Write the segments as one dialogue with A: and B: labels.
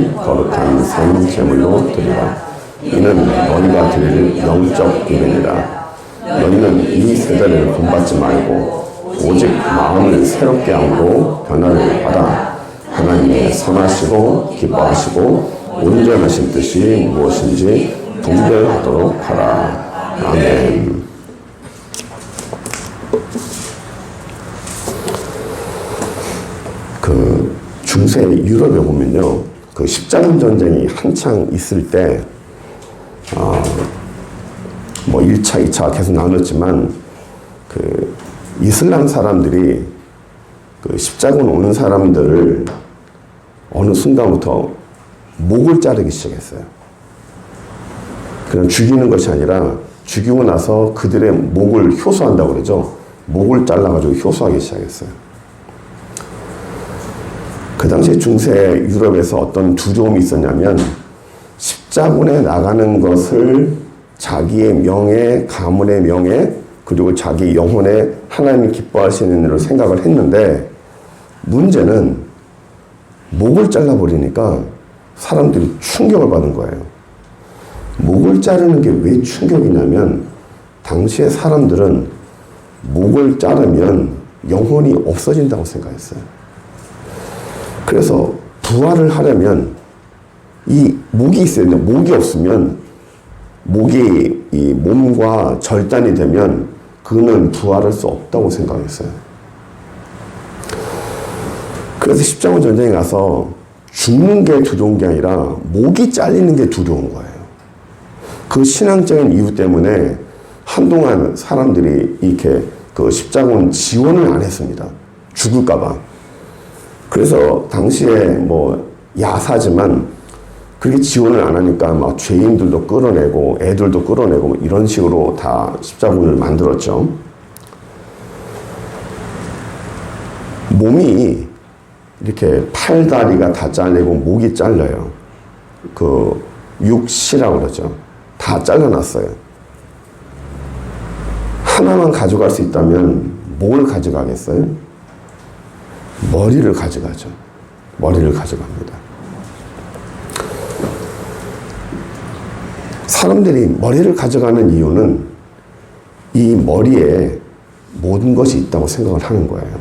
A: 및 거룩한 생 제물로 드리라. 이는 너희가 드릴 영적 예배니라. 너희는 이 세대를 본받지 말고 오직 마음을 새롭게 함으로 변화를 받아 하나님의 선하시고 기뻐하시고 온전하신 뜻이 무엇인지 분별하도록 하라. 아멘. 그 중세 유럽에 보면요, 그 십자군 전쟁이 한창 있을 때, 뭐 1차, 2차 계속 나눴지만, 그 이슬람 사람들이 그 십자군 오는 사람들을 어느 순간부터 목을 자르기 시작했어요. 그냥 죽이는 것이 아니라 죽이고 나서 그들의 목을 효소한다고 그러죠. 목을 잘라가지고 효소하기 시작했어요. 그 당시 중세 유럽에서 어떤 두려움이 있었냐면 십자군에 나가는 것을 자기의 명예, 가문의 명예, 그리고 자기 영혼에 하나님이 기뻐하시는 일로 생각을 했는데 문제는 목을 잘라버리니까 사람들이 충격을 받은 거예요. 목을 자르는 게 왜 충격이냐면 당시에 사람들은 목을 자르면 영혼이 없어진다고 생각했어요. 그래서 부활을 하려면 이 목이 있어야 돼요. 목이 없으면 목이 이 몸과 절단이 되면 그는 부활할 수 없다고 생각했어요. 그래서 십자군 전쟁에 가서 죽는 게 두려운 게 아니라 목이 잘리는 게 두려운 거예요. 그 신앙적인 이유 때문에 한동안 사람들이 이렇게 그 십자군 지원을 안 했습니다. 죽을까봐. 그래서 당시에 뭐 야사지만 그렇게 지원을 안 하니까 막 죄인들도 끌어내고 애들도 끌어내고 뭐 이런 식으로 다 십자군을 만들었죠. 몸이 이렇게 팔다리가 다 잘리고 목이 잘려요. 그 육시라고 그러죠. 다 잘라놨어요. 하나만 가져갈 수 있다면 뭘 가져가겠어요? 머리를 가져가죠. 머리를 가져갑니다. 사람들이 머리를 가져가는 이유는 이 머리에 모든 것이 있다고 생각을 하는 거예요.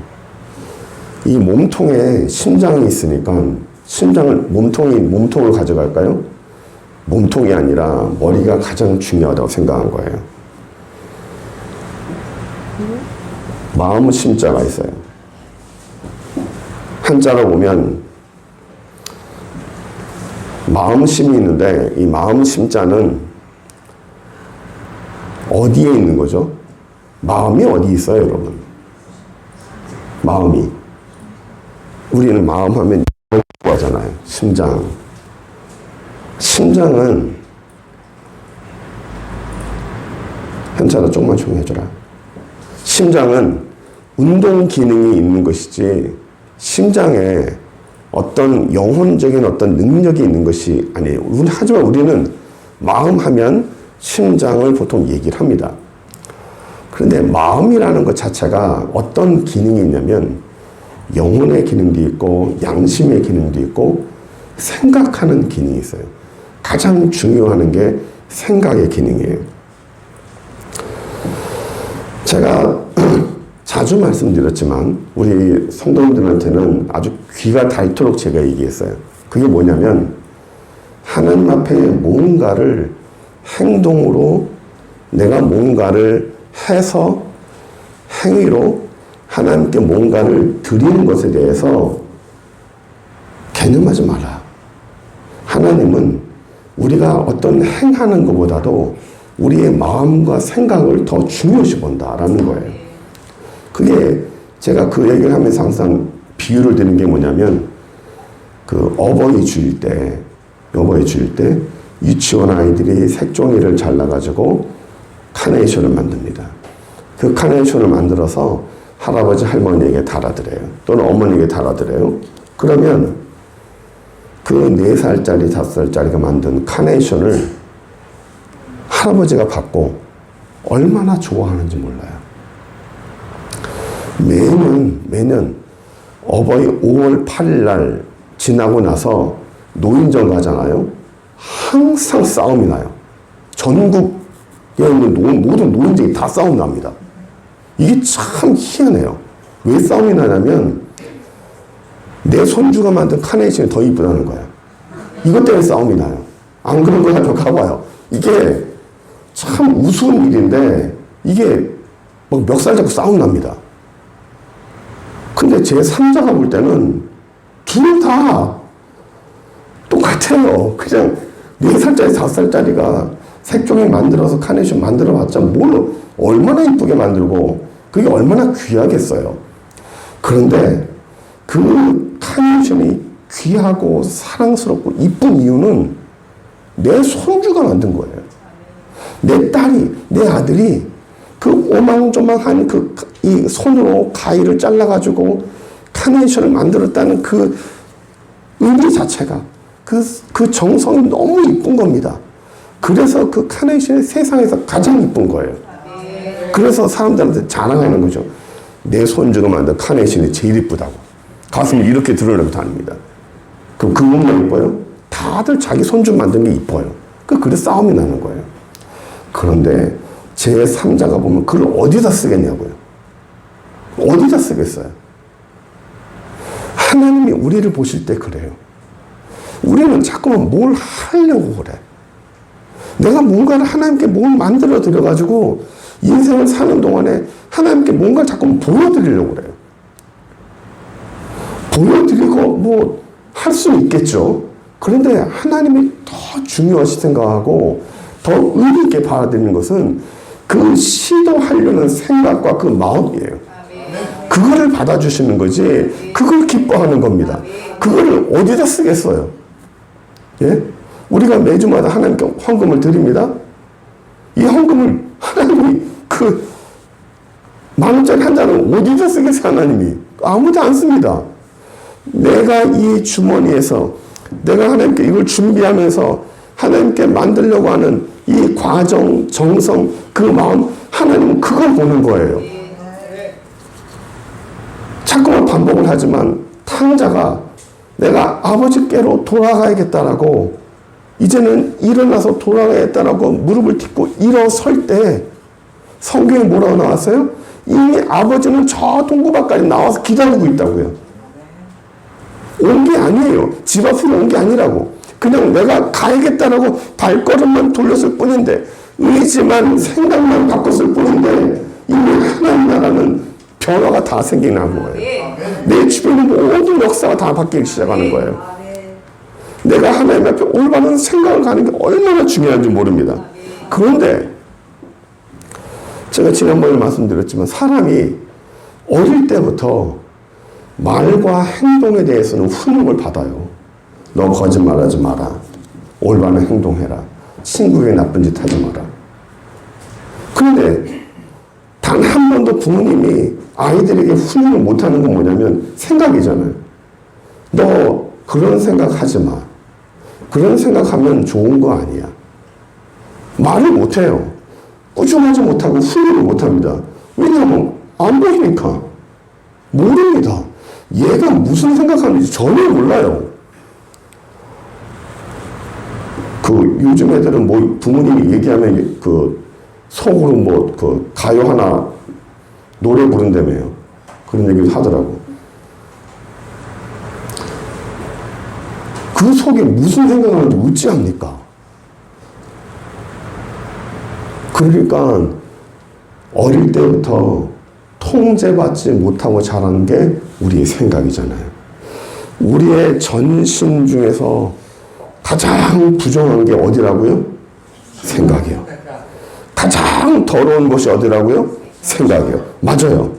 A: 이 몸통에 심장이 있으니까 몸통을 가져갈까요? 몸통이 아니라 머리가 가장 중요하다고 생각한 거예요. 마음은 심자가 있어요. 한자로 보면 마음심이 있는데 이 마음심자는 어디에 있는 거죠? 마음이 어디 있어요, 여러분? 마음이. 우리는 마음 하면 하잖아요. 심장. 심장은 현찰아 조금만 조용히 해줘라. 심장은 운동 기능이 있는 것이지 심장에 어떤 영혼적인 어떤 능력이 있는 것이 아니에요. 하지만 우리는 마음 하면 심장을 보통 얘기를 합니다. 그런데 마음이라는 것 자체가 어떤 기능이 있냐면 영혼의 기능도 있고 양심의 기능도 있고 생각하는 기능이 있어요. 가장 중요한 게 생각의 기능이에요. 제가 자주 말씀드렸지만 우리 성도님들한테는 아주 귀가 닳도록 제가 얘기했어요. 그게 뭐냐면 하나님 앞에 뭔가를 행동으로 내가 뭔가를 해서 행위로 하나님께 뭔가를 드리는 것에 대해서 개념하지 마라. 하나님은 우리가 어떤 행하는 것보다도 우리의 마음과 생각을 더 중요시 본다라는 거예요. 그게 제가 그 얘기를 하면서 항상 비유를 드는 게 뭐냐면 그 어버이 주일 때 유치원 아이들이 색종이를 잘라가지고 카네이션을 만듭니다. 그 카네이션을 만들어서 할아버지 할머니에게 달아드려요. 또는 어머니에게 달아드려요. 그러면 그 4살짜리 5살짜리가 만든 카네이션을 할아버지가 받고 얼마나 좋아하는지 몰라요. 매년 어버이 5월 8일 날 지나고 나서 노인정 가잖아요. 항상 싸움이 나요. 전국에 있는 모든 노인정이 다 싸움 납니다. 이게 참 희한해요. 왜 싸움이 나냐면 내 손주가 만든 카네이션이 더 이쁘다는 거야. 이것 때문에 싸움이 나요. 안 그런 거 가지고 가봐요. 이게 참 우스운 일인데 이게 막 멱살 잡고 싸움 납니다. 근데 제 3자가 볼 때는 둘 다 똑같아요. 그냥 4살짜리 5살짜리가 색종이 만들어서 카네이션 만들어봤자 뭘 얼마나 이쁘게 만들고 그게 얼마나 귀하겠어요. 그런데 그 카네이션이 귀하고 사랑스럽고 이쁜 이유는 내 손주가 만든 거예요. 내 딸이, 내 아들이 그 오망조망한 이 손으로 가위를 잘라가지고 카네이션을 만들었다는 그 의미 자체가 그 정성이 너무 이쁜 겁니다. 그래서 그 카네이션이 세상에서 가장 이쁜 거예요. 그래서 사람들한테 자랑하는 거죠. 내 손주가 만든 카네이션이 제일 이쁘다고. 가슴을 이렇게 드러내고 다닙니다. 그럼 그 몸만 이뻐요? 다들 자기 손주 만든 게 이뻐요. 그래서 싸움이 나는 거예요. 그런데 제 3자가 보면 그걸 어디다 쓰겠냐고요. 어디다 쓰겠어요? 하나님이 우리를 보실 때 그래요. 우리는 자꾸만 뭘 하려고 그래. 내가 뭔가를 하나님께 뭘 만들어 드려가지고 인생을 사는 동안에 하나님께 뭔가 자꾸 보여드리려고 그래요. 보여드리고 뭐 할 수는 있겠죠. 그런데 하나님이 더 중요하시 생각하고 더 의미 있게 받아들이는 것은 그 시도하려는 생각과 그 마음이에요. 그거를 받아주시는 거지 그걸 기뻐하는 겁니다. 그거를 어디다 쓰겠어요? 예? 우리가 매주마다 하나님께 헌금을 드립니다. 이 헌금을 하나님이 그 10,000원짜리 한 잔을 어디다 쓰겠어요? 하나님이 아무도 안 씁니다. 내가 이 주머니에서 내가 하나님께 이걸 준비하면서 하나님께 만들려고 하는 이 과정, 정성, 그 마음 하나님은 그걸 보는 거예요. 자꾸만 반복을 하지만 탕자가 내가 아버지께로 돌아가야겠다라고 이제는 일어나서 돌아가야겠다라고 무릎을 꿇고 일어설 때 성경에 뭐라고 나왔어요? 이미 아버지는 저 동구밖까지 나와서 기다리고 있다고요. 온 게 아니에요. 집 앞으로 온 게 아니라고. 그냥 내가 가야겠다라고 발걸음만 돌렸을 뿐인데 의지만 생각만 바꿨을 뿐인데 이미 하나님 나라는 변화가 다 생기는 거예요. 내 주변의 모든 역사가 다 바뀌기 시작하는 거예요. 내가 하나님 앞에 올바른 생각을 가는 게 얼마나 중요한지 모릅니다. 그런데 제가 지난번에 말씀드렸지만 사람이 어릴 때부터 말과 행동에 대해서는 훈육을 받아요. 너 거짓말하지 마라. 올바른 행동해라. 친구에게 나쁜 짓 하지 마라. 그런데 단 한 번도 부모님이 아이들에게 훈육을 못하는 건 뭐냐면 생각이잖아요. 너 그런 생각하지 마. 그런 생각하면 좋은 거 아니야. 말을 못해요. 꾸준하지 못하고 훈육을 못합니다. 왜냐하면 안 보이니까. 모릅니다. 얘가 무슨 생각하는지 전혀 몰라요. 요즘 애들은 뭐 부모님이 얘기하면 속으로 뭐 가요 하나 노래 부른다며요. 그런 얘기를 하더라고. 그 속에 무슨 생각하는지 어찌합니까? 그러니까 어릴 때부터 통제받지 못하고 자라는 게 우리의 생각이잖아요. 우리의 전신 중에서 가장 부정한 게 어디라고요? 생각이요. 가장 더러운 것이 어디라고요? 생각이요. 맞아요.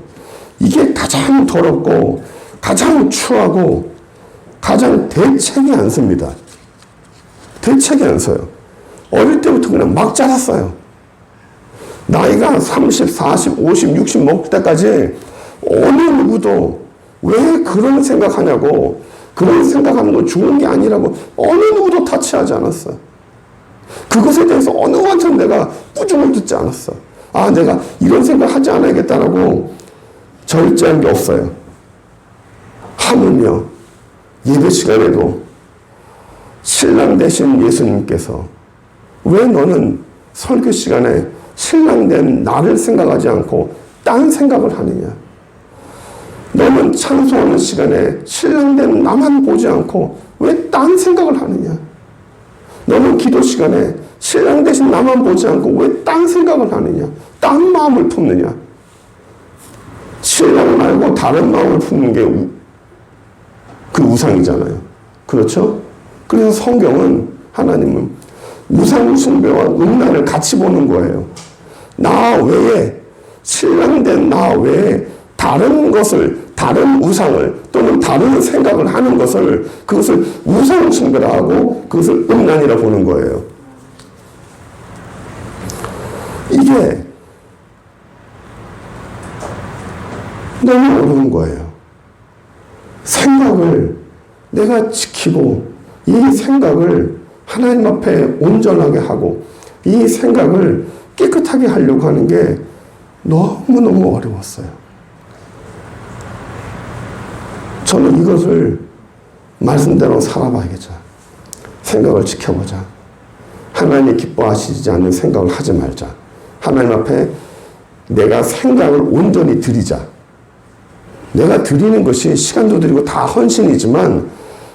A: 이게 가장 더럽고 가장 추하고 가장 대책이 안 섭니다. 대책이 안 서요. 어릴 때부터 그냥 막 자랐어요. 나이가 30, 40, 50, 60 먹을 때까지 어느 누구도 왜 그런 생각하냐고 그런 생각하는 건 좋은 게 아니라고 어느 누구도 타치하지 않았어. 그것에 대해서 어느 한참 내가 꾸중을 듣지 않았어. 아, 내가 이런 생각 하지 않아야겠다라고 절제한 게 없어요. 하물며 예배 시간에도 신랑 되신 예수님께서 왜 너는 설교 시간에 신랑 된 나를 생각하지 않고 딴 생각을 하느냐? 너는 찬송하는 시간에 신랑 된 나만 보지 않고 왜 딴 생각을 하느냐? 너는 기도 시간에 신랑 되신 나만 보지 않고 왜 딴 생각을 하느냐? 딴 마음을 품느냐? 신랑 말고 다른 마음을 품는 게 그 우상이잖아요. 그렇죠? 그래서 성경은, 하나님은 우상 숭배와 음란을 같이 보는 거예요. 나 외에, 신랑된 나 외에 다른 것을, 다른 우상을 또는 다른 생각을 하는 것을, 그것을 우상 숭배라 하고 그것을 음란이라 보는 거예요. 이게 너무 어려운 거예요. 생각을 내가 지키고 이 생각을 하나님 앞에 온전하게 하고 이 생각을 깨끗하게 하려고 하는 게 너무너무 어려웠어요. 저는 이것을 말씀대로 살아봐야겠죠. 생각을 지켜보자. 하나님이 기뻐하시지 않는 생각을 하지 말자. 하나님 앞에 내가 생각을 온전히 드리자. 내가 드리는 것이 시간도 드리고 다 헌신이지만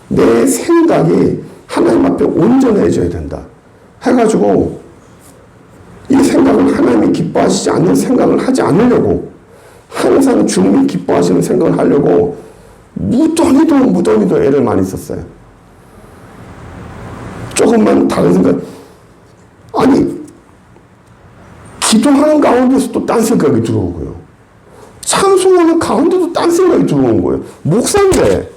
A: 내 생각이 하나님 앞에 온전해져야 된다. 해가지고 이 생각을 하나님이 기뻐하시지 않는 생각을 하지 않으려고, 항상 주님이 기뻐하시는 생각을 하려고 무더니도 애를 많이 썼어요. 조금만 다른 생각, 아니 기도하는 가운데서 또 딴 생각이 들어오고요. 찬송하는 가운데도 딴 생각이 들어오는 거예요. 목사인데,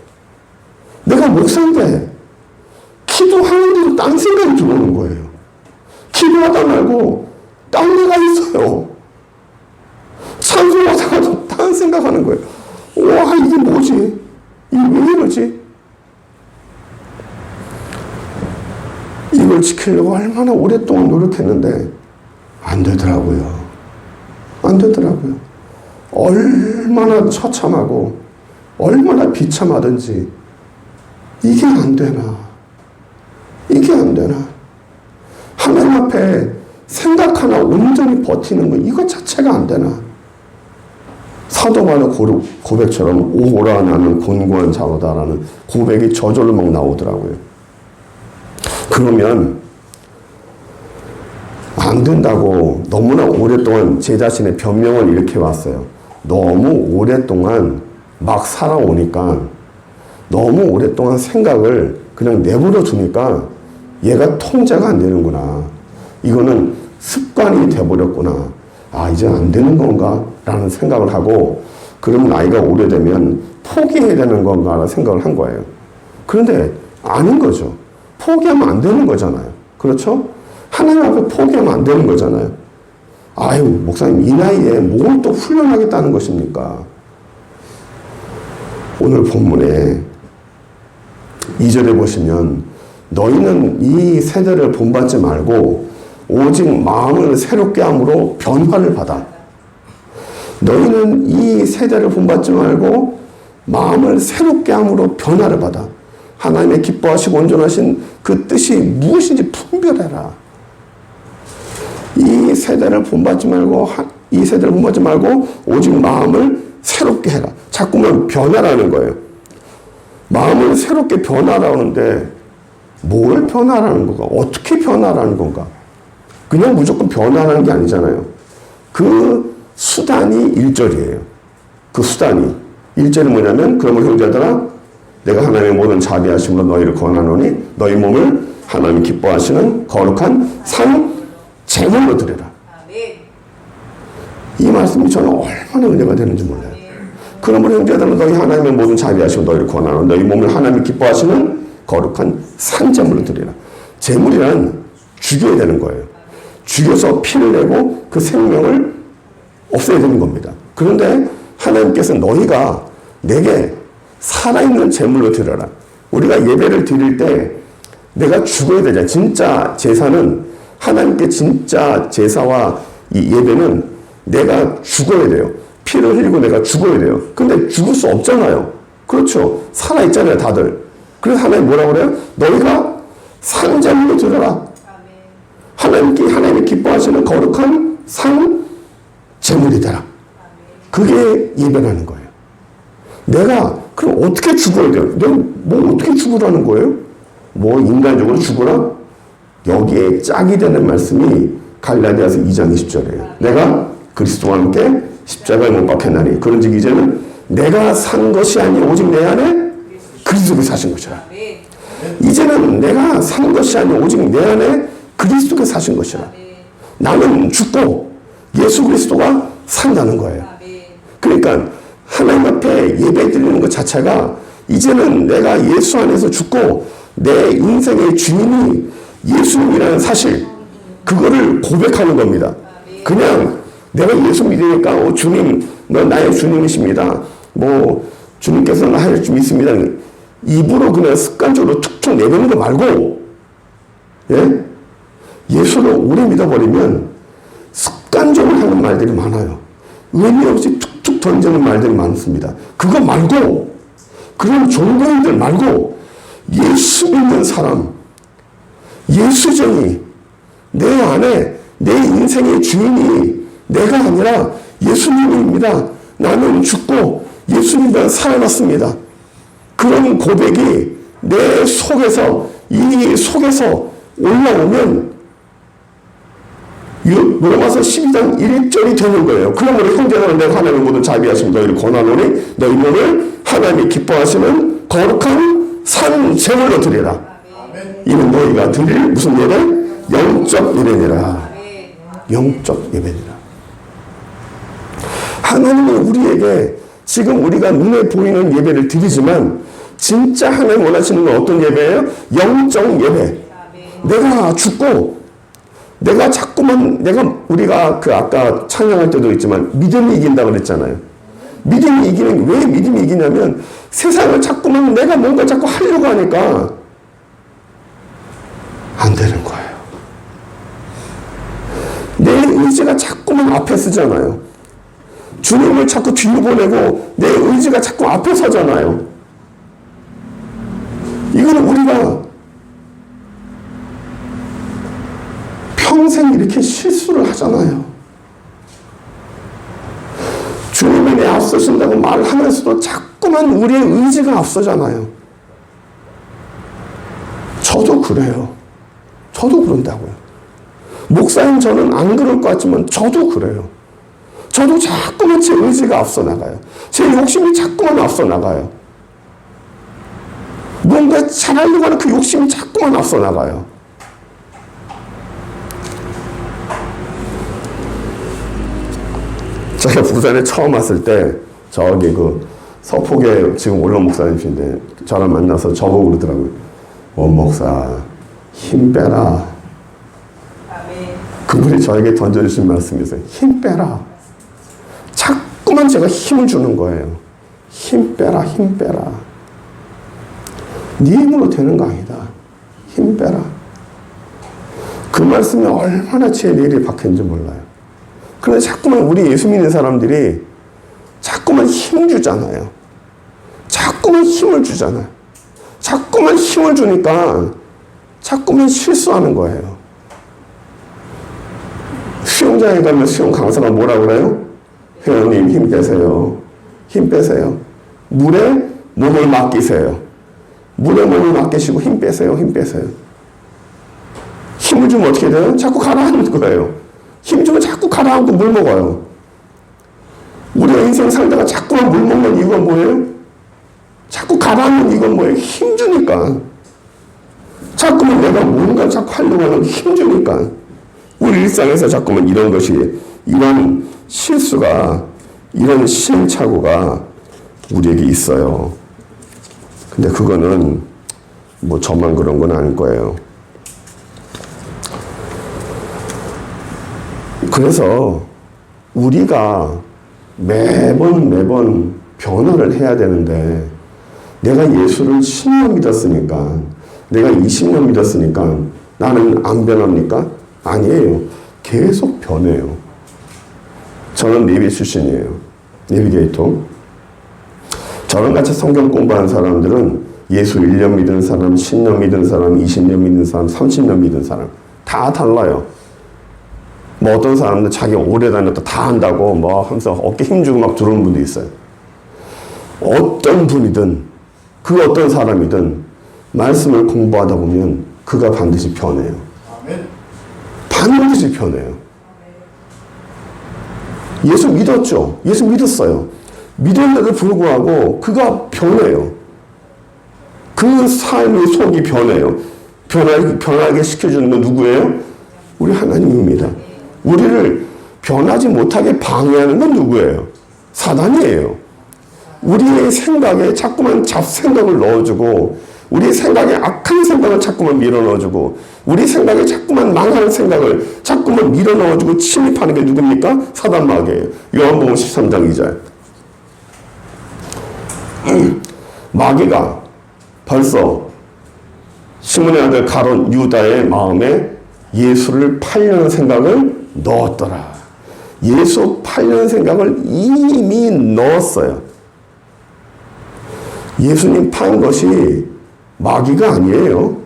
A: 내가 목사인데 기도하는데도 딴 생각이 들어오는 거예요. 기도하다 말고 딴 데가 있어요. 찬송하다가도 딴 생각하는 거예요. 와, 이게 뭐지? 이게 왜 이러지? 이걸 지키려고 얼마나 오랫동안 노력했는데 안 되더라고요. 안 되더라고요. 얼마나 처참하고 얼마나 비참하든지 이게 안 되나? 이게 안 되나? 하나님 앞에 생각 하나 온전히 버티는 거 이거 자체가 안 되나? 사도 바울의 고백처럼 오호라 나는 곤고한 자로다라는 고백이 저절로 막 나오더라고요. 그러면 안 된다고 너무나 오랫동안 제 자신의 변명을 이렇게 왔어요. 너무 오랫동안 막 살아오니까, 너무 오랫동안 생각을 그냥 내버려 두니까 얘가 통제가 안 되는구나. 이거는 습관이 돼버렸구나. 아, 이제 안 되는 건가? 라는 생각을 하고, 그럼 나이가 오래되면 포기해야 되는 건가? 라는 생각을 한 거예요. 그런데 아닌 거죠. 포기하면 안 되는 거잖아요. 그렇죠? 하나님 앞에 포기하면 안 되는 거잖아요. 아유, 목사님, 이 나이에 뭘 또 훈련하겠다는 것입니까? 오늘 본문에 2절에 보시면, 너희는 이 세대를 본받지 말고 오직 마음을 새롭게 함으로 변화를 받아. 너희는 이 세대를 본받지 말고 마음을 새롭게 함으로 변화를 받아. 하나님의 기뻐하시고 온전하신 그 뜻이 무엇인지 분별해라. 이 세대를 본받지 말고 오직 마음을 새롭게 해라. 자꾸만 변화라는 거예요. 마음을 새롭게 변화라는데 뭘 변화라는 건가? 어떻게 변화라는 건가? 그냥 무조건 변화라는 게 아니잖아요. 그 수단이 1절이에요. 그 수단이. 1절이 뭐냐면, 그러면 형제들아, 내가 하나님의 모든 자비하심으로 너희를 권하노니 너희 몸을 하나님 기뻐하시는 거룩한 산 제물로 드려라. 이 말씀이 저는 얼마나 은혜가 되는지 몰라요. 그러므로 형제들은 너희 하나님의 모든 자비하심으로 너희를 권하노니 너희 몸을 하나님 기뻐하시는 거룩한 산 제물로 드리라. 제물이란 죽여야 되는 거예요. 죽여서 피를 내고 그 생명을 없애야 되는 겁니다. 그런데 하나님께서 너희가 내게 살아있는 제물로 드려라. 우리가 예배를 드릴 때 내가 죽어야 되잖아요. 진짜 제사는, 하나님께 진짜 제사와 이 예배는 내가 죽어야 돼요. 피를 흘리고 내가 죽어야 돼요. 근데 죽을 수 없잖아요. 그렇죠. 살아있잖아요, 다들. 그래서 하나님 뭐라고 그래요? 너희가 산재물로 드려라. 하나님이 기뻐하시는 거룩한 산 제물이 되라. 그게 예배라는 거예요. 내가 그럼 어떻게 죽어야 돼요? 내가 뭐 어떻게 죽으라는 거예요? 뭐 인간적으로 죽으라? 여기에 짝이 되는 말씀이 갈라디아서 2장 20절이에요. 내가 그리스도와 함께 십자가에 못 박혔나니 그런즉 이제는 내가 산 것이 아니 오직 내 안에 그리스도가 사신 것이라. 이제는 내가 산 것이 아니 오직 내 안에 그리스도가 사신 것이라. 나는 죽고 예수 그리스도가 산다는 거예요. 그러니까 하나님 앞에 예배 드리는 것 자체가 이제는 내가 예수 안에서 죽고 내 인생의 주인이 예수님이라는 사실, 그거를 고백하는 겁니다. 그냥 내가 예수 믿으니까 주님, 너 나의 주님이십니다. 뭐 주님께서 나 할 줄 믿습니다. 입으로 그냥 습관적으로 툭툭 내뱉는 거 말고, 예? 예수를 오래 믿어버리면 습관적으로 하는 말들이 많아요. 의미 없이 툭툭 던지는 말들이 많습니다. 그거 말고, 그런 종교인들 말고, 예수 믿는 사람, 예수쟁이, 내 안에 내 인생의 주인이 내가 아니라 예수님입니다. 나는 죽고 예수님과 살아났습니다. 그런 고백이 내 속에서, 이 속에서 올라오면 로마서 12장 1절이 되는 거예요. 그러므로 형제들아 내가 하나님의 모든 자비하심 너희를 권하노니 너희 몸을 하나님이 기뻐하시는 거룩한 산 제물로 드리라. 이는 너희가 드릴 무슨 예배? 영적 예배니라. 영적 예배니라. 하나님은 우리에게 지금 우리가 눈에 보이는 예배를 드리지만 진짜 하나님 원하시는 건 어떤 예배예요? 영적 예배. 내가 죽고 내가 자꾸만 우리가 그 아까 찬양할 때도 있지만 믿음이 이긴다 그랬잖아요. 믿음이 이기는 왜 믿음이 이기냐면 세상을 자꾸만 내가 뭔가 자꾸 하려고 하니까 안 되는 거예요. 내 의지가 자꾸만 앞에 서잖아요. 주님을 자꾸 뒤로 보내고 내 의지가 자꾸 앞에 서잖아요. 이거는 우리가 평생 이렇게 실수를 하잖아요. 주님이 내 앞서신다고 말하면서도 자꾸만 우리의 의지가 앞서잖아요. 저도 그래요. 저도 그런다고요. 목사님 저는 안 그럴 것 같지만 저도 그래요. 저도 자꾸만 제 의지가 앞서 나가요. 제 욕심이 자꾸만 앞서 나가요. 뭔가 잘하려고 하는 그 욕심이 자꾸만 앞서 나가요. 제가 부산에 처음 왔을 때 저기 그 서폭에 지금 올라 목사님이신데 저랑 만나서 저보고 그러더라고요. 원 목사 힘 빼라. 그분이 저에게 던져주신 말씀이 있어요. 힘 빼라. 자꾸만 제가 힘을 주는 거예요. 힘 빼라, 힘 빼라. 네 힘으로 되는 거 아니다. 힘 빼라. 그 말씀이 얼마나 제 뇌리에 박혔는지 몰라요. 그런데 자꾸만 우리 예수 믿는 사람들이 자꾸만 힘 주잖아요. 자꾸만 힘을 주잖아요. 자꾸만 힘을 주니까 자꾸만 실수하는 거예요. 수영장에 가면 수영 강사가 뭐라 그래요? 회원님 힘 빼세요. 힘 빼세요. 물에 몸을 맡기세요. 물에 몸을 맡기시고 힘 빼세요. 힘 빼세요. 힘을 주면 어떻게 돼요? 자꾸 가라앉는 거예요. 힘 주면 자꾸 가라앉고 물 먹어요. 우리가 인생 살다가 자꾸만 물 먹는 이유가 뭐예요? 자꾸 가라앉는 이유가 뭐예요? 힘 주니까. 자꾸만 내가 뭔가 자꾸 하려고 하는 힘 주니까. 우리 일상에서 자꾸만 이런 것이, 이런 실수가, 이런 시행착오가 우리에게 있어요. 근데 그거는 뭐 저만 그런 건 아닐 거예요. 그래서 우리가 매번 변화를 해야 되는데 내가 예수를 10년 믿었으니까 내가 20년 믿었으니까 나는 안 변합니까? 아니에요. 계속 변해요. 저는 네비 출신이에요. 네비게이터. 저랑 같이 성경 공부하는 사람들은 예수 1년 믿은 사람, 10년 믿은 사람, 20년 믿은 사람, 30년 믿은 사람 다 달라요. 뭐 어떤 사람은 자기 오래 다녔다 다 한다고 뭐 하면서 어깨 힘주고 막 들어오는 분도 있어요. 어떤 분이든 그 어떤 사람이든 말씀을 공부하다 보면 그가 반드시 변해요. 반드시 변해요. 예수 믿었죠. 예수 믿었어요. 믿었는데도 불구하고 그가 변해요. 그 삶의 속이 변해요. 변하게 시켜주는 건 누구예요? 우리 하나님입니다. 우리를 변하지 못하게 방해하는 건 누구예요? 사단이에요. 우리의 생각에 자꾸만 잡생각을 넣어주고 우리 생각에 악한 생각을 자꾸만 밀어넣어주고 우리 생각에 자꾸만 망하는 생각을 자꾸만 밀어넣어주고 침입하는 게 누굽니까? 사단 마귀예요. 요한복음 13장 2절. 마귀가 벌써 시몬의 아들 가룟 유다의 마음에 예수를 팔려는 생각을 넣었더라. 예수 팔려는 생각을 이미 넣었어요. 예수님 판 것이 마귀가 아니에요.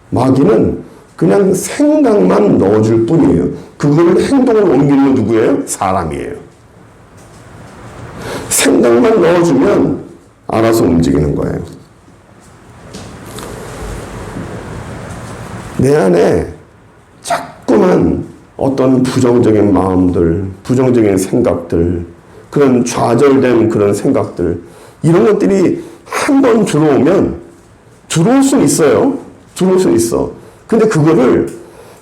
A: 마귀는 그냥 생각만 넣어줄 뿐이에요. 그걸 행동으로 옮기는 건 누구예요? 사람이에요. 생각만 넣어주면 알아서 움직이는 거예요. 내 안에 자꾸만 어떤 부정적인 마음들, 부정적인 생각들, 그런 좌절된 그런 생각들, 이런 것들이 한 번 들어오면 들어올 수는 있어요. 들어올 수는 있어. 근데 그거를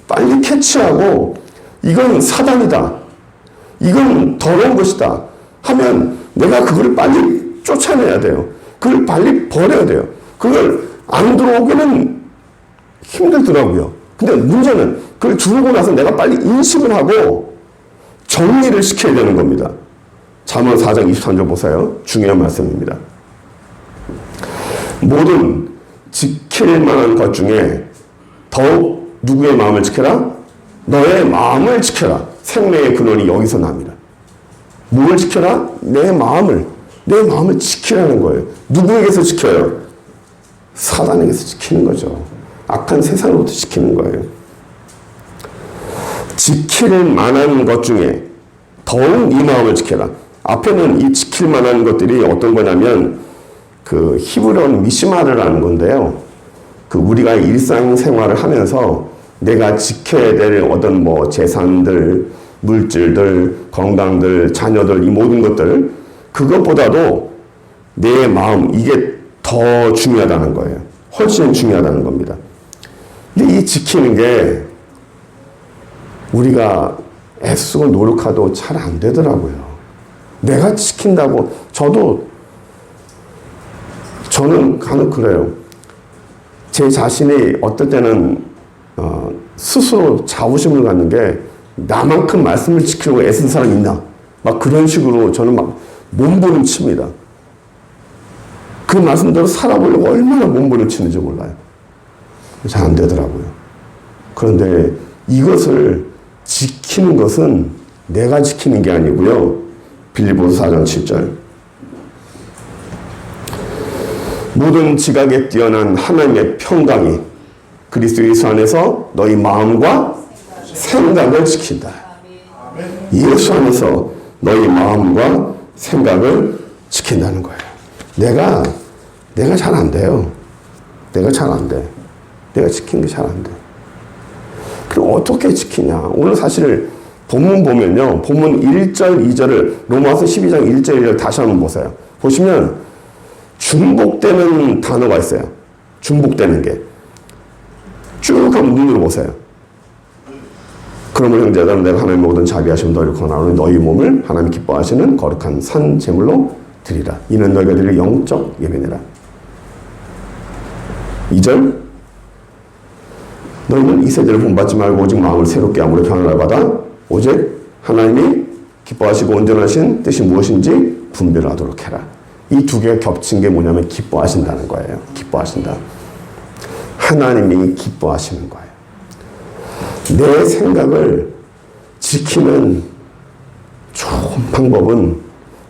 A: 빨리 캐치하고 이건 사단이다. 이건 더러운 것이다. 하면 내가 그걸 빨리 쫓아내야 돼요. 그걸 빨리 버려야 돼요. 그걸 안 들어오기는 힘들더라고요. 근데 문제는 그걸 들어오고 나서 내가 빨리 인식을 하고 정리를 시켜야 되는 겁니다. 잠언 4장 23절 보세요. 중요한 말씀입니다. 모든 지킬 만한 것 중에 더욱 누구의 마음을 지켜라? 너의 마음을 지켜라. 생명의 근원이 여기서 납니다. 뭘 지켜라? 내 마음을 지키라는 거예요. 누구에게서 지켜요? 사단에게서 지키는 거죠. 악한 세상으로부터 지키는 거예요. 지킬 만한 것 중에 더욱 이 마음을 지켜라. 앞에는 이 지킬 만한 것들이 어떤 거냐면 그 히브리어는 미시마르라는 건데요. 그 우리가 일상생활을 하면서 내가 지켜야 될 어떤 뭐 재산들, 물질들, 건강들, 자녀들, 이 모든 것들, 그것보다도 내 마음, 이게 더 중요하다는 거예요. 훨씬 중요하다는 겁니다. 근데 이 지키는 게 우리가 애쓰고 노력해도 잘 안 되더라고요. 내가 지킨다고, 저는 간혹 그래요. 제 자신이 어떨 때는 스스로 자부심을 갖는 게 나만큼 말씀을 지키려고 애쓴 사람이 있나? 막 그런 식으로 저는 막 몸부림칩니다. 그 말씀대로 살아보려고 얼마나 몸부림치는지 몰라요. 잘 안 되더라고요. 그런데 이것을 지키는 것은 내가 지키는 게 아니고요. 빌립보서 4장 7절. 모든 지각에 뛰어난 하나님의 평강이 그리스도 예수 안에서 너희 마음과 생각을 지킨다. 예수 안에서 너희 마음과 생각을 지킨다는 거예요. 내가 잘 안 돼요. 내가 잘 안 돼. 내가 지키는 게 잘 안 돼. 그럼 어떻게 지키냐? 오늘 사실 본문 보면요. 본문 1절, 2절을 로마서 12장 1절, 2절 다시 한번 보세요. 보시면 중복되는 단어가 있어요. 중복되는 게. 쭉 한번 눈으로 보세요. 그러므로 형제들아 내가 하나님의 모든 자비하심 너희를 권하노니 너희 몸을 하나님 기뻐하시는 거룩한 산 제물로 드리라. 이는 너희가 드릴 영적 예배니라. 2절 너희는 이 세대를 본받지 말고 오직 마음을 새롭게 함으로 변화를 받아 오직 하나님이 기뻐하시고 온전하신 뜻이 무엇인지 분별하도록 해라. 이 두 개가 겹친 게 뭐냐면 기뻐하신다는 거예요. 기뻐하신다. 하나님이 기뻐하시는 거예요. 내 생각을 지키는 좋은 방법은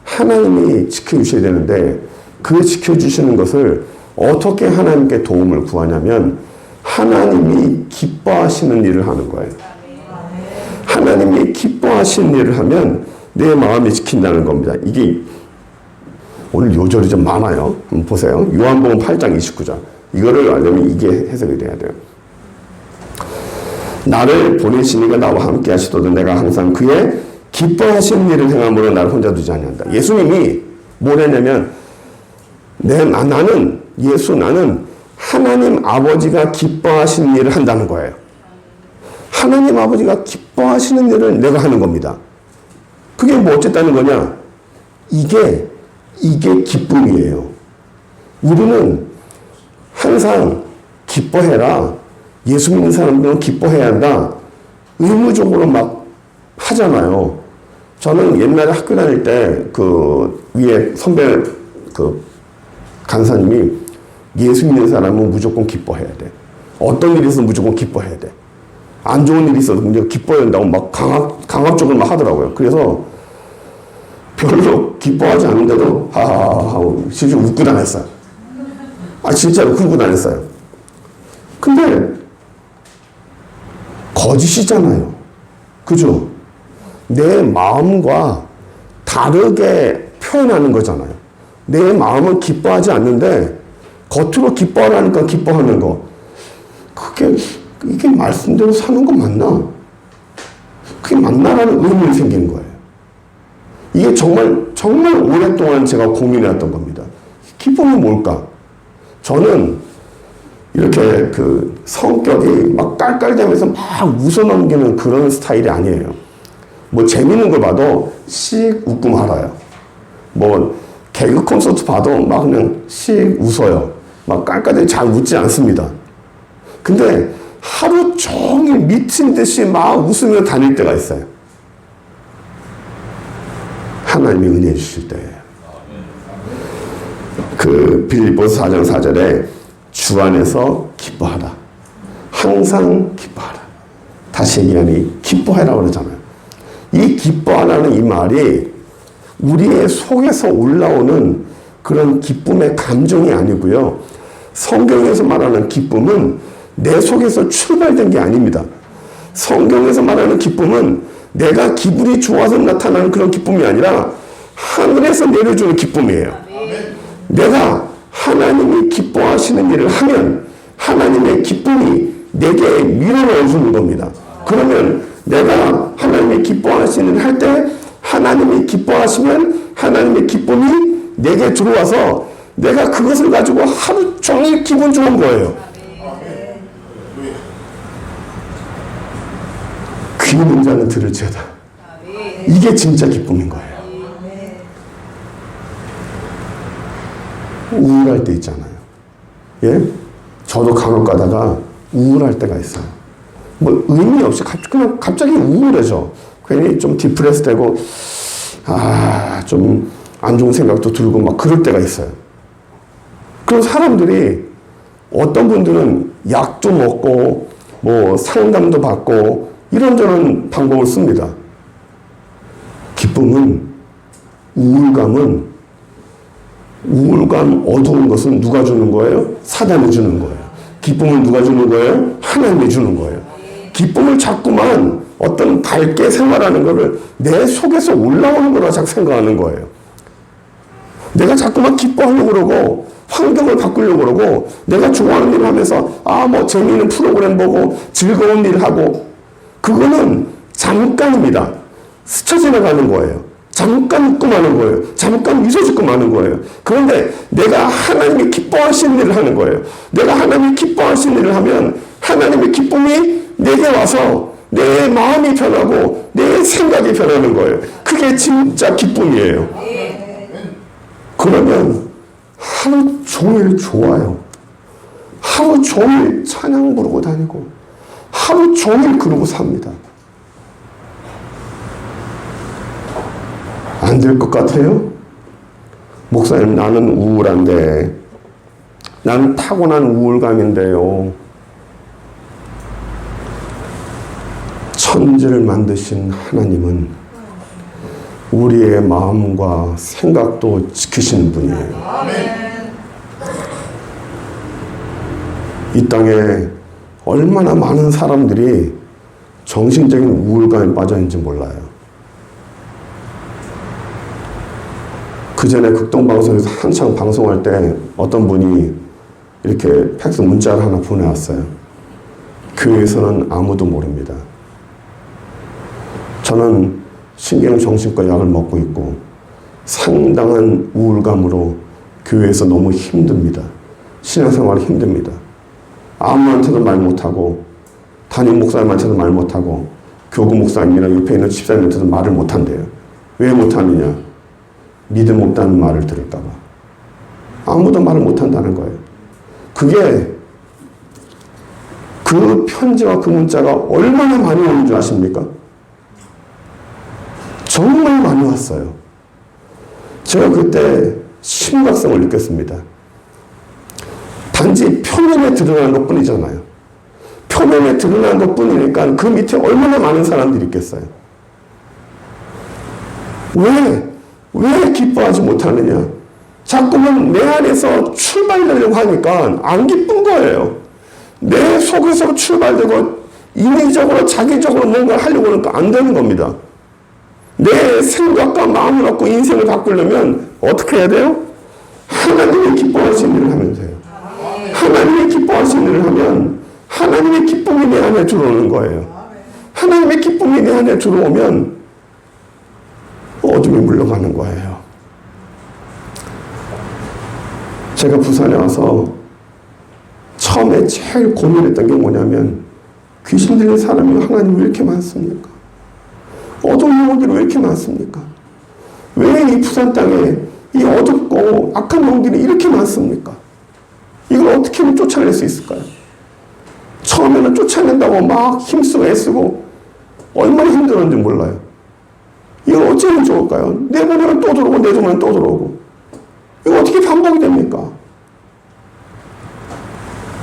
A: 하나님이 지켜주셔야 되는데 그 지켜주시는 것을 어떻게 하나님께 도움을 구하냐면 하나님이 기뻐하시는 일을 하는 거예요. 하나님이 기뻐하시는 일을 하면 내 마음이 지킨다는 겁니다. 이게 오늘 요절이 좀 많아요. 한번 보세요. 요한복음 8장 29절. 이거를 알려면 이게 해석이 돼야 돼요. 나를 보내신 이가 나와 함께 하시도다 내가 항상 그의 기뻐하시는 일을 행함으로 나를 혼자 두지 아니한다. 예수님이 뭘 했냐면 나는 하나님 아버지가 기뻐하시는 일을 한다는 거예요. 하나님 아버지가 기뻐하시는 일을 내가 하는 겁니다. 그게 뭐 어쨌다는 거냐? 이게 기쁨이에요. 우리는 항상 기뻐해라. 예수 믿는 사람들은 기뻐해야 한다. 의무적으로 막 하잖아요. 저는 옛날에 학교 다닐 때 그 위에 선배 그 간사님이 예수 믿는 사람은 무조건 기뻐해야 돼. 어떤 일이 있어도 무조건 기뻐해야 돼. 안 좋은 일이 있어도 문제가 기뻐해야 된다고 막 강압적으로 막 하더라고요. 그래서 별로 기뻐하지 않는데도 하하하하 실제 웃고 다녔어요. 진짜로 웃고 다녔어요. 근데 거짓이잖아요. 그죠? 내 마음과 다르게 표현하는 거잖아요. 내 마음은 기뻐하지 않는데 겉으로 기뻐하라니까 기뻐하는 거. 이게 말씀대로 사는 거 맞나? 그게 맞나라는 의문이 생기는 거예요. 이게 정말 오랫동안 제가 고민해왔던 겁니다. 기쁨이 뭘까? 저는 이렇게 그 성격이 막 깔깔대면서 막 웃어넘기는 그런 스타일이 아니에요. 뭐 재밌는 걸 봐도 씩 웃고 말아요. 뭐 개그 콘서트 봐도 막 그냥 씩 웃어요. 막 깔깔대고 잘 웃지 않습니다. 근데 하루 종일 미친 듯이 막 웃으며 다닐 때가 있어요. 하나님이 은혜 주실 때예요. 그 빌립보서 4장 4절에 주 안에서 기뻐하라. 항상 기뻐하라. 다시 얘기하니 기뻐해라 그러잖아요. 이 기뻐하라는 이 말이 우리의 속에서 올라오는 그런 기쁨의 감정이 아니고요. 성경에서 말하는 기쁨은 내 속에서 출발된 게 아닙니다. 성경에서 말하는 기쁨은 내가 기분이 좋아서 나타나는 그런 기쁨이 아니라 하늘에서 내려주는 기쁨이에요. 내가 하나님이 기뻐하시는 일을 하면 하나님의 기쁨이 내게 밀어넣어 주는 겁니다. 그러면 내가 하나님이 기뻐하시는 일을 할 때 하나님이 기뻐하시면 하나님의 기쁨이 내게 들어와서 내가 그것을 가지고 하루 종일 기분 좋은 거예요. 귀 있는 자는 들을지어다. 이게 진짜 기쁨인 거예요. 우울할 때 있잖아요. 예? 저도 간혹 가다가 우울할 때가 있어요. 뭐 의미 없이 그냥 갑자기 우울해져. 괜히 좀 디프레스 되고 좀 안 좋은 생각도 들고 막 그럴 때가 있어요. 그런 사람들이 어떤 분들은 약도 먹고 뭐 상담도 받고 이런저런 방법을 씁니다. 기쁨은 우울감 어두운 것은 누가 주는 거예요? 사단이 주는 거예요. 기쁨은 누가 주는 거예요? 하나님이 주는 거예요. 기쁨을 자꾸만 어떤 밝게 생활하는 거를 내 속에서 올라오는 거라 자꾸 생각하는 거예요. 내가 자꾸만 기뻐하려고 그러고 환경을 바꾸려고 그러고 내가 좋아하는 일을 하면서 뭐 재미있는 프로그램 보고 즐거운 일 하고 그거는 잠깐입니다. 스쳐 지나가는 거예요. 잠깐 웃고 마는 거예요. 잠깐 미소 짓고 마는 거예요. 그런데 내가 하나님이 기뻐하시는 일을 하는 거예요. 내가 하나님이 기뻐하시는 일을 하면 하나님의 기쁨이 내게 와서 내 마음이 변하고 내 생각이 변하는 거예요. 그게 진짜 기쁨이에요. 그러면 하루 종일 좋아요. 하루 종일 찬양 부르고 다니고 하루 종일 그러고 삽니다. 안 될 것 같아요? 목사님, 나는 우울한데, 나는 타고난 우울감인데요. 천지를 만드신 하나님은 우리의 마음과 생각도 지키시는 분이에요. 이 땅에 얼마나 많은 사람들이 정신적인 우울감에 빠져 있는지 몰라요. 그 전에 극동방송에서 한창 방송할 때 어떤 분이 이렇게 팩스 문자를 하나 보내왔어요. 교회에서는 아무도 모릅니다. 저는 신경정신과 약을 먹고 있고 상당한 우울감으로 교회에서 너무 힘듭니다. 신앙생활이 힘듭니다. 아무한테도 말 못하고 담임 목사님한테도 말 못하고 교구 목사님이나 옆에 있는 집사님한테도 말을 못한대요. 왜 못하느냐? 믿음 없다는 말을 들을까 봐. 아무도 말을 못한다는 거예요. 그게 그 편지와 그 문자가 얼마나 많이 오는 줄 아십니까? 정말 많이 왔어요. 제가 그때 심각성을 느꼈습니다. 단지 표면에 드러난 것 뿐이잖아요. 표면에 드러난 것 뿐이니까 그 밑에 얼마나 많은 사람들이 있겠어요. 왜 기뻐하지 못하느냐? 자꾸만 내 안에서 출발되려고 하니까 안 기쁜 거예요. 내 속에서 출발되고 인위적으로 자기적으로 뭔가 하려고 하니까 안 되는 겁니다. 내 생각과 마음을 갖고 인생을 바꾸려면 어떻게 해야 돼요? 하나님이 기뻐하시는 일을 하면 돼요. 하나님이 기뻐하시는 일을 하면 하나님의 기쁨이 내 안에 들어오는 거예요. 하나님의 기쁨이 내 안에 들어오면 어둠이 물러가는 거예요. 제가 부산에 와서 처음에 제일 고민했던 게 뭐냐면 귀신 들린 사람이 하나님 왜 이렇게 많습니까? 어두운 영혼들이 왜 이렇게 많습니까? 왜 이 부산 땅에 이 어둡고 악한 영혼들이 이렇게 많습니까? 이걸 어떻게 하면 쫓아낼 수 있을까요? 처음에는 쫓아낸다고 막 힘쓰고 애쓰고 얼마나 힘들었는지 몰라요. 이걸 어찌하면 좋을까요? 내보내면 또 들어오고 내주면 또 들어오고 이거 어떻게 반복이 됩니까?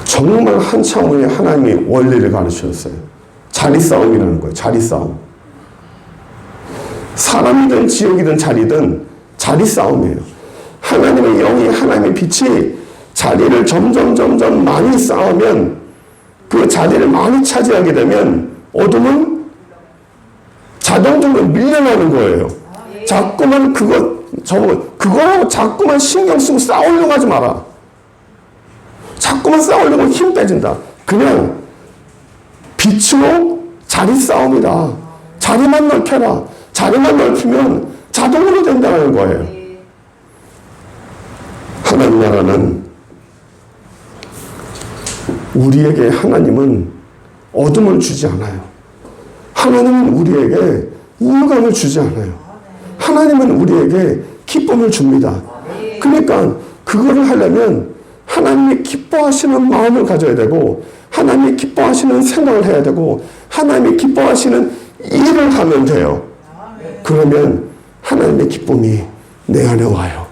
A: 정말 한참 후에 하나님이 원리를 가르치셨어요. 자리싸움이라는 거예요. 자리싸움. 사람이든 지옥이든 자리든 자리싸움이에요. 하나님의 영이 하나님의 빛이 자리를 점점 많이 쌓으면 그 자리를 많이 차지하게 되면 어둠은 자동적으로 밀려나는 거예요. 자꾸만 그거 자꾸만 신경 쓰고 싸우려고 하지 마라. 자꾸만 싸우려고 힘 빼진다. 그냥 빛으로 자리 싸움이다. 자리만 넓혀라. 자리만 넓히면 자동으로 된다는 거예요. 하나님 나라는 우리에게 하나님은 어둠을 주지 않아요. 하나님은 우리에게 우울감을 주지 않아요. 하나님은 우리에게 기쁨을 줍니다. 그러니까 그거를 하려면 하나님이 기뻐하시는 마음을 가져야 되고 하나님이 기뻐하시는 생각을 해야 되고 하나님이 기뻐하시는 일을 하면 돼요. 그러면 하나님의 기쁨이 내 안에 와요.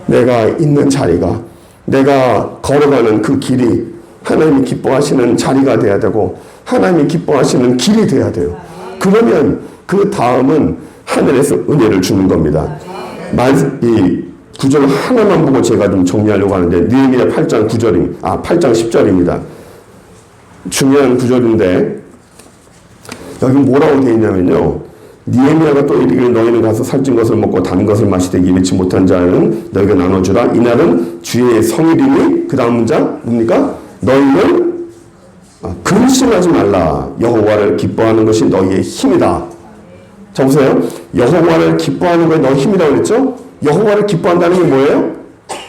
A: 내가 있는 자리가 내가 걸어가는 그 길이 하나님이 기뻐하시는 자리가 돼야 되고 하나님이 기뻐하시는 길이 돼야 돼요. 그러면 그 다음은 하늘에서 은혜를 주는 겁니다. 이 구절 하나만 보고 제가 좀 정리하려고 하는데 느헤미야 8장 10절입니다. 중요한 구절인데 여기 뭐라고 되어 있냐면요. 느헤미야가 또 이르기를 너희는 가서 살찐 것을 먹고 단 것을 마시되 예비치 못한 자는 너희가 나눠주라. 이날은 주의 성일이니 그 다음 문장 뭡니까? 너희는 근심하지 말라. 여호와를 기뻐하는 것이 너희의 힘이다. 자 보세요. 여호와를 기뻐하는 것이 너희 힘이라고 그랬죠? 여호와를 기뻐한다는 게 뭐예요?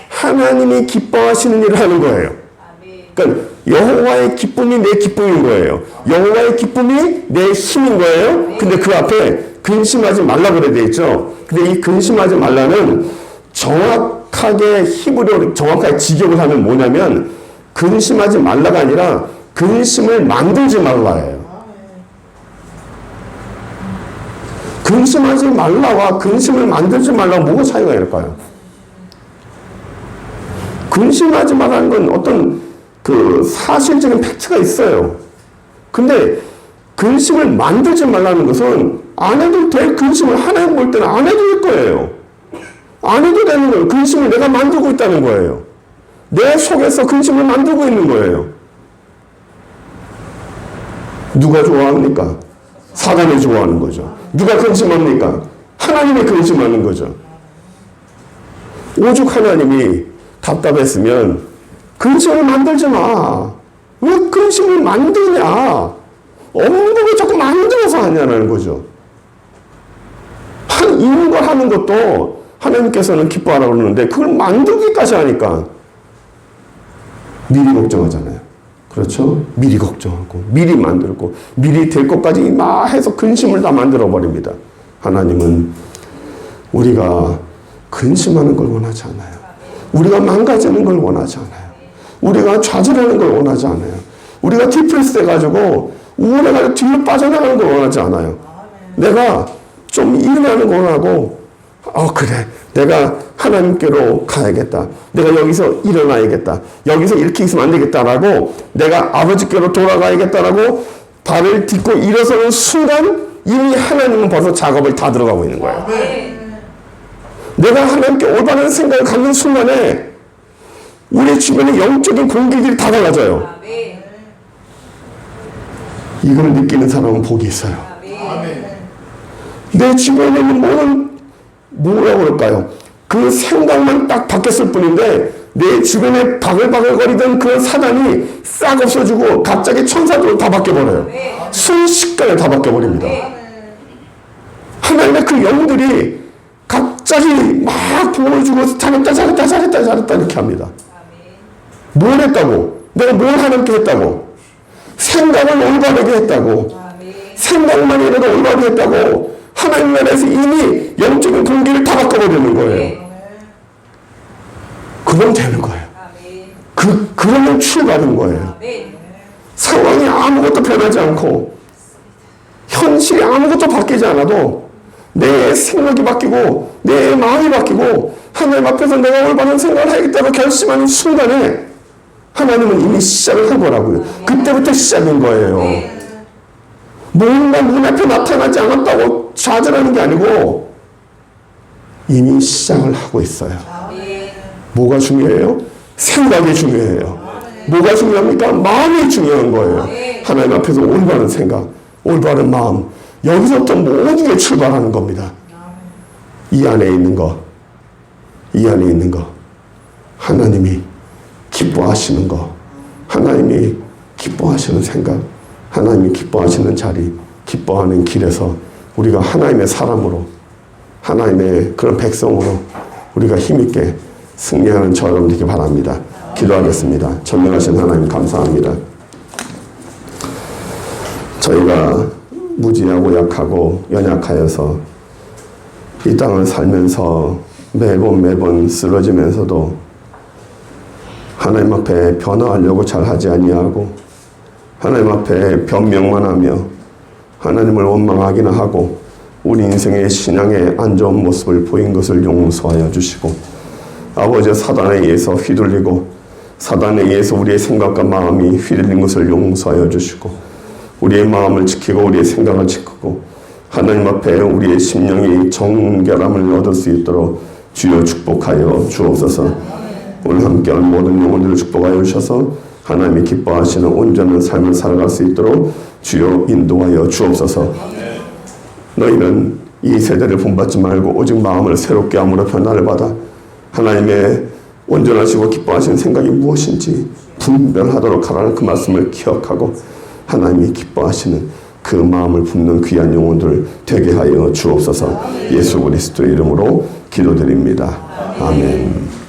A: 하나님이 기뻐하시는 일을 하는 거예요. 그러니까 여호와의 기쁨이 내 기쁨인 거예요. 여호와의 기쁨이 내 힘인 거예요. 근데 그 앞에 근심하지 말라고 그래 돼 있죠. 근데 이 근심하지 말라는 정확하게 히브리어로 정확하게 직역을 하면 뭐냐면 근심하지 말라가 아니라 근심을 만들지 말라예요. 근심하지 말라와 근심을 만들지 말라가 뭐가 차이가 있을까요? 근심하지 말라는 건 어떤 그 사실적인 팩트가 있어요. 근데 근심을 만들지 말라는 것은 안 해도 될 근심을 하나님 볼 때는 안 해도 될 거예요. 안 해도 되는 거예요. 근심을 내가 만들고 있다는 거예요. 내 속에서 근심을 만들고 있는 거예요. 누가 좋아합니까? 사단이 좋아하는 거죠. 누가 근심합니까? 하나님이 근심하는 거죠. 오죽 하나님이 답답했으면 근심을 만들지 마. 왜 근심을 만드냐? 없는 걸 자꾸 만들어서 하냐는 거죠. 있는 걸 하는 것도 하나님께서는 기뻐하라고 그러는데 그걸 만들기까지 하니까 미리 걱정하잖아요. 그렇죠? 미리 걱정하고 미리 만들고 미리 될 것까지 막 해서 근심을 다 만들어 버립니다. 하나님은 우리가 근심하는 걸 원하지 않아요. 우리가 망가지는 걸 원하지 않아요. 우리가 좌절하는 걸 원하지 않아요. 우리가 디프레스 돼가지고 우울해가지고 뒤로 빠져나가는 걸 원하지 않아요. 내가 좀 일어나는 걸 원하고 그래 내가 하나님께로 가야겠다. 내가 여기서 일어나야겠다. 여기서 이렇게 있으면 안 되겠다라고 내가 아버지께로 돌아가야겠다라고 발을 딛고 일어서는 순간 이미 하나님은 벌써 작업을 다 들어가고 있는 거예요. 내가 하나님께 올바른 생각을 갖는 순간에 우리 주변의 영적인 공격이 다 달라져요. 이걸 느끼는 사람은 복이 있어요. 내 주변에 있는 모든 뭐라고 그럴까요? 그 생각만 딱 바뀌었을 뿐인데 내 주변에 바글바글거리던 그런 사단이 싹 없어지고 갑자기 천사들로 다 바뀌어버려요. 순식간에 다 바뀌어버립니다. 하나님의 그 영들이 갑자기 막 보여주고 잘했다 이렇게 합니다. 뭘 했다고? 내가 뭘 하나님께 했다고? 생각을 올바르게 했다고? 생각만이라도 올바르게 했다고? 하나님 나라에서 이미 영적인 공기를 다 바꿔버리는 거예요. 그럼 되는 거예요. 그러면 출발인 거예요. 상황이 아무것도 변하지 않고 현실이 아무것도 바뀌지 않아도 내 생각이 바뀌고 내 마음이 바뀌고 하나님 앞에서 내가 올바른 생각을 하겠다고 결심하는 순간에 하나님은 이미 시작을 해보라고요. 그때부터 시작인 거예요. 뭔가 눈앞에 나타나지 않았다고 좌절하는 게 아니고 이미 시작을 하고 있어요. 뭐가 중요해요? 생각이 중요해요. 뭐가 중요합니까? 마음이 중요한 거예요. 하나님 앞에서 올바른 생각, 올바른 마음, 여기서부터 모든 게 출발하는 겁니다. 이 안에 있는 거, 이 안에 있는 거, 하나님이 기뻐하시는 거, 하나님이 기뻐하시는 생각, 하나님이 기뻐하시는 자리, 기뻐하는 길에서 우리가 하나님의 사람으로, 하나님의 그런 백성으로 우리가 힘있게 승리하는 저 여러분 되기 바랍니다. 기도하겠습니다. 전능하신 하나님 감사합니다. 저희가 무지하고 약하고 연약하여서 이 땅을 살면서 매번 쓰러지면서도 하나님 앞에 변화하려고 잘 하지 아니하고 하나님 앞에 변명만 하며 하나님을 원망하기나 하고 우리 인생의 신앙의 안 좋은 모습을 보인 것을 용서하여 주시고 아버지 사단에 의해서 휘둘리고 사단에 의해서 우리의 생각과 마음이 휘둘린 것을 용서하여 주시고 우리의 마음을 지키고 우리의 생각을 지키고 하나님 앞에 우리의 심령이 정결함을 얻을 수 있도록 주여 축복하여 주옵소서. 오늘 함께한 모든 영혼들을 축복하여 주셔서 하나님이 기뻐하시는 온전한 삶을 살아갈 수 있도록 주여 인도하여 주옵소서. 너희는 이 세대를 본받지 말고 오직 마음을 새롭게 함으로 변화를 받아 하나님의 온전하시고 기뻐하시는 생각이 무엇인지 분별하도록 하라는 그 말씀을 기억하고 하나님이 기뻐하시는 그 마음을 품는 귀한 영혼들 되게 하여 주옵소서. 예수 그리스도의 이름으로 기도드립니다. 아멘.